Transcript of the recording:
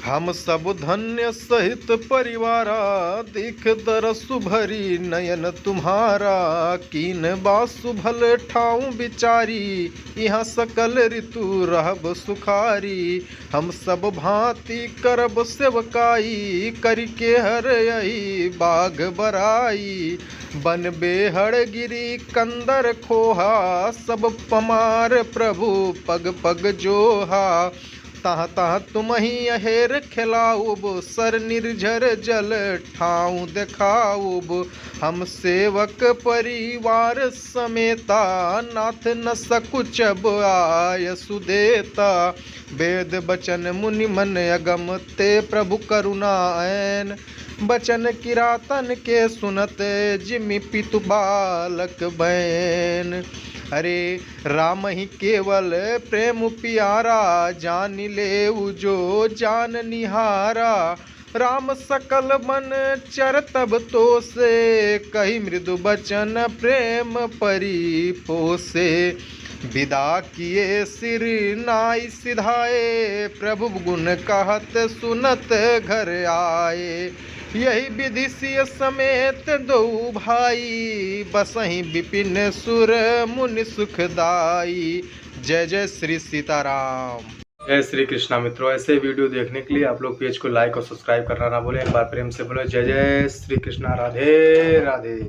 हम सब धन्य सहित परिवारा, दिख दरसु भरी नयन तुम्हारा। कीन बासु भल ठाऊं बिचारी, यहाँ सकल ऋतु रहब सुखारी। हम सब भांति करब सेवकाई, करके हर यही बाग बराई। बन बेहड़ गिरी कंदर खोहा, सब पमार प्रभु पग पग जोहा। ताह ताह तुम ही अहेर खिलाऊब, सर निर्झर जल ठाऊं देखाऊब। हम सेवक परिवार समेता, नाथ न सकुचब आय सुदेता। वेद बचन मुनि मन अगम, ते प्रभु करुणा ऐन। बचन किरातन के सुनत, जिमि पितु बालक बैन। अरे राम ही केवल प्रेम प्यारा, जान ले जो जान निहारा। राम सकल मन चरतब तो से, कही मृदु बचन प्रेम परिपोसे। विदा किए सिर नाई सिधाए, प्रभु गुण कहत सुनत घर आए। यही विधि सिय समेत दो भाई, बसहि विपिन सुर मुनि सुखदाई। जय जय श्री सीताराम। जय श्री कृष्णा। मित्रों, ऐसे वीडियो देखने के लिए आप लोग पेज को लाइक और सब्सक्राइब करना ना भूलें। एक बार प्रेम से बोलो जय जय श्री कृष्णा। राधे राधे।